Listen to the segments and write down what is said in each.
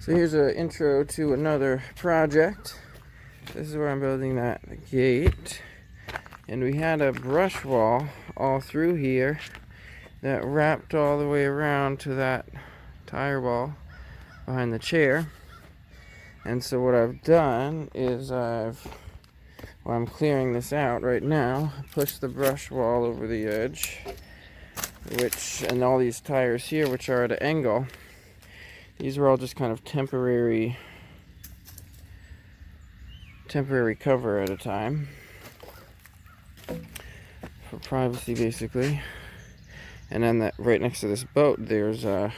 So here's an intro to another project. This is where I'm building that gate. And we had a brush wall all through here that wrapped all the way around to that tire wall behind the chair. And so what I've done is I'm clearing this out right now, push the brush wall over the edge, and all these tires here, which are at an angle, these are all just kind of temporary cover at a time for privacy, basically. And then that right next to this boat, there's kind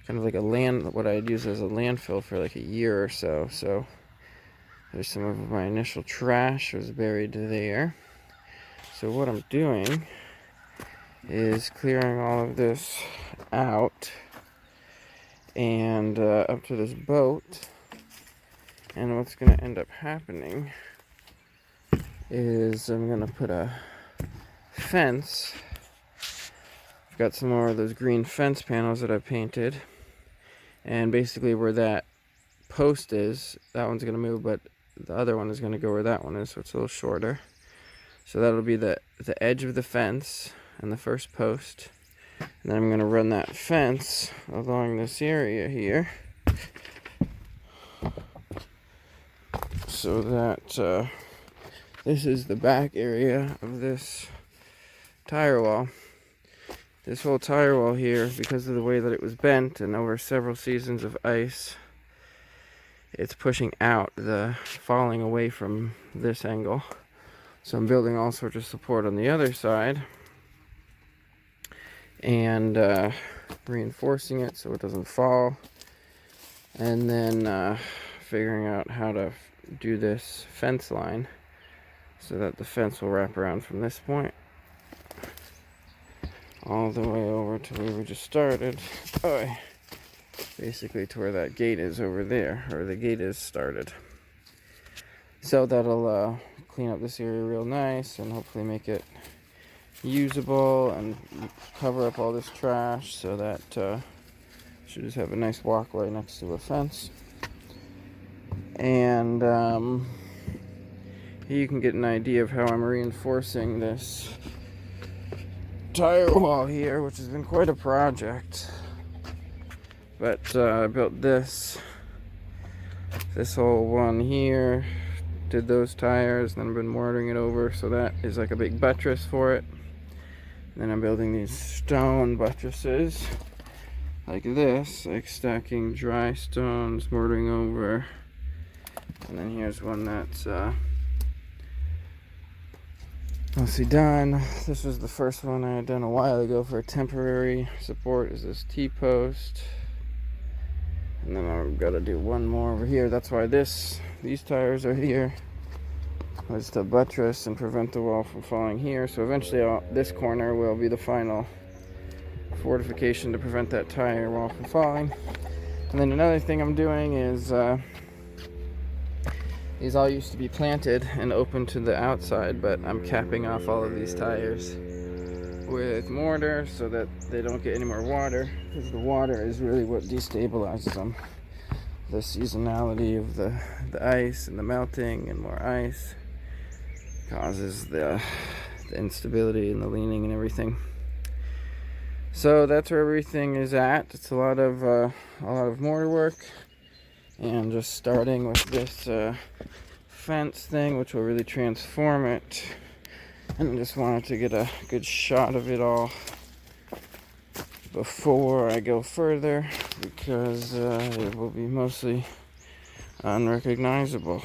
of like what I'd use as a landfill for like a year or so. So there's some of my initial trash was buried there. So what I'm doing is clearing all of this out and up to this boat. And what's going to end up happening is I'm going to put a fence. I've got some more of those green fence panels that I painted. And basically where that post is, that one's going to move, but the other one is going to go where that one is, so it's a little shorter. So that'll be the edge of the fence and the first post. And then I'm going to run that fence along this area here, so that this is the back area of this tire wall. This whole tire wall here, because of the way that it was bent and over several seasons of ice, it's pushing out, falling away from this angle. So I'm building all sorts of support on the other side and reinforcing it so it doesn't fall, and then figuring out how to do this fence line so that the fence will wrap around from this point all the way over to where we just started. Basically to where that gate is over there, or the gate is started. So that'll clean up this area real nice and hopefully make it usable and cover up all this trash, so that should just have a nice walkway next to a fence. And here you can get an idea of how I'm reinforcing this tire wall here, which has been quite a project. But I built this whole one here, did those tires, and then I've been mortaring it over, so that is like a big buttress for it. And then I'm building these stone buttresses like this, like stacking dry stones, mortaring over. And then here's one that's mostly done. This was the first one I had done a while ago for a temporary support, is this T-post. And then I've got to do one more over here. That's why these tires are here, was to buttress and prevent the wall from falling here. So eventually this corner will be the final fortification to prevent that tire wall from falling. And then another thing I'm doing is these all used to be planted and open to the outside, but I'm capping off all of these tires with mortar so that they don't get any more water, because the water is really what destabilizes them. The seasonality of the ice and the melting, and more ice causes the instability and the leaning and everything. So that's where everything is at. It's a lot of mortar work, and just starting with this fence thing, which will really transform it. And I just wanted to get a good shot of it all before I go further, because it will be mostly unrecognizable.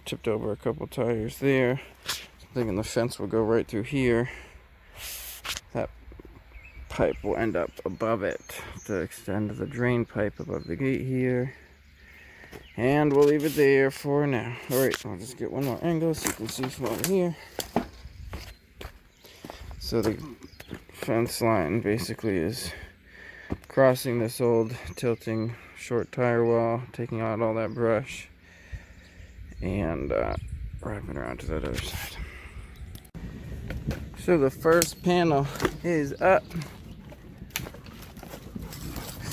Tipped over a couple tires there. I'm thinking the fence will go right through here. That pipe will end up above it to extend the drain pipe above the gate here. And we'll leave it there for now. Alright, I'll just get one more angle so you can see from over here. So the fence line basically is crossing this old tilting short tire wall, taking out all that brush, and wrapping around to that other side. So the first panel is up.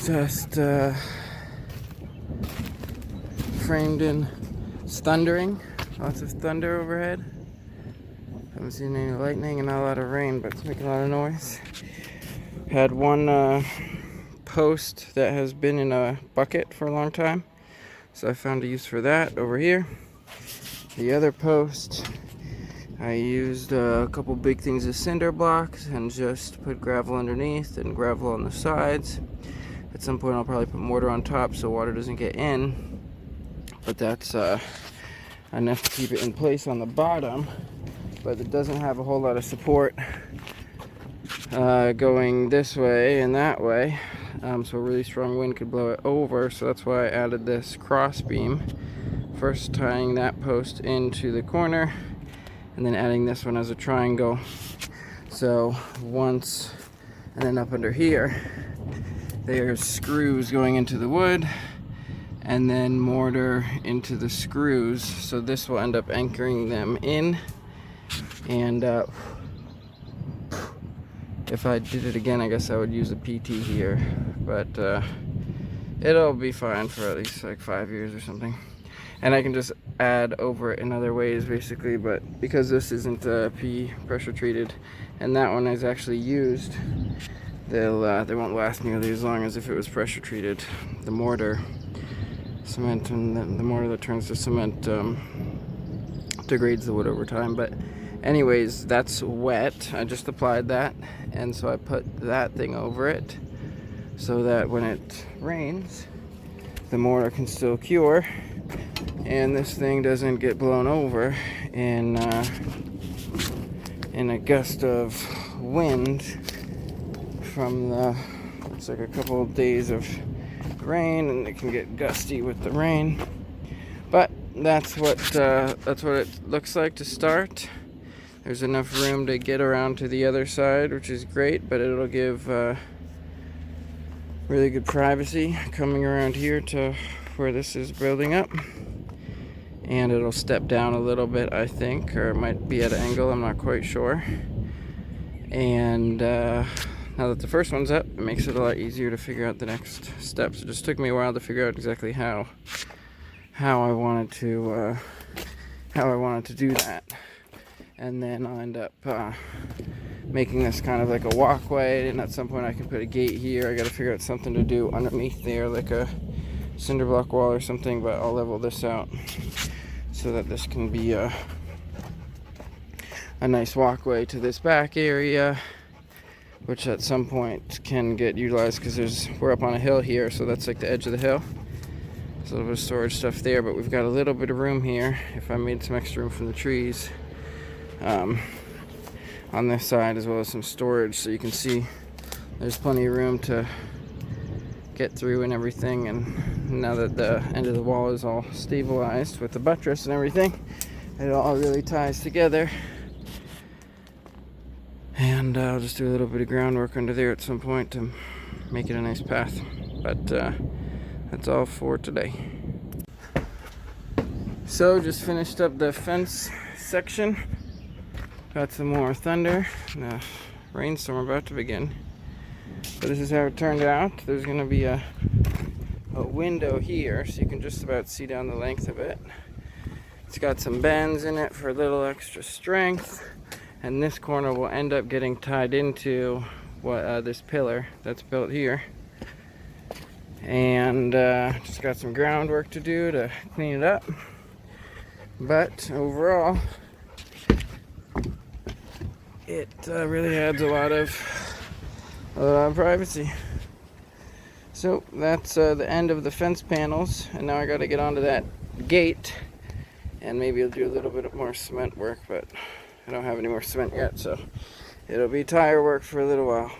Just framed in. It's thundering. Lots of thunder overhead. Haven't seen any lightning and not a lot of rain, but it's making a lot of noise. Had one post that has been in a bucket for a long time, so I found a use for that over here. The other post, I used a couple big things of cinder blocks and just put gravel underneath and gravel on the sides. At some point I'll probably put mortar on top so water doesn't get in, but that's enough to keep it in place on the bottom. But it doesn't have a whole lot of support going this way and that way, so a really strong wind could blow it over, so that's why I added this cross beam. First tying that post into the corner and then adding this one as a triangle. So once, and then up under here there's screws going into the wood and then mortar into the screws, so this will end up anchoring them in. And if I did it again, I guess I would use a PT here, but it'll be fine for at least like 5 years or something. And I can just add over it in other ways basically, but because this isn't P pressure treated and that one is actually used, they won't last nearly as long as if it was pressure treated. The mortar, cement, and the mortar that turns to cement degrades the wood over time. But anyways, that's wet. I just applied that, and so I put that thing over it so that when it rains, the mortar can still cure and this thing doesn't get blown over in a gust of wind from it's like a couple of days of rain, and it can get gusty with the rain. But that's what it looks like to start. There's enough room to get around to the other side, which is great, but it'll give really good privacy coming around here to where this is building up. And it'll step down a little bit, I think, or it might be at an angle, I'm not quite sure. And now that the first one's up, it makes it a lot easier to figure out the next steps. It just took me a while to figure out exactly how I wanted to do that. And then I'll end up making this kind of like a walkway, and at some point I can put a gate here. I gotta figure out something to do underneath there, like a cinder block wall or something, but I'll level this out so that this can be a nice walkway to this back area, which at some point can get utilized because we're up on a hill here, so that's like the edge of the hill. There's a little bit of storage stuff there, but we've got a little bit of room here if I made some extra room from the trees on this side, as well as some storage, so you can see there's plenty of room to get through and everything. And now that the end of the wall is all stabilized with the buttress and everything, it all really ties together. And I'll just do a little bit of groundwork under there at some point to make it a nice path. But that's all for today. So just finished up the fence section. Got some more thunder. The rainstorm about to begin. But this is how it turned out. There's going to be a window here, so you can just about see down the length of it. It's got some bends in it for a little extra strength. And this corner will end up getting tied into this pillar that's built here. And just got some groundwork to do to clean it up. But overall, it really adds a lot of privacy. So that's the end of the fence panels, and now I got to get onto that gate, and maybe I'll do a little bit more cement work, but I don't have any more cement yet, so it'll be tire work for a little while.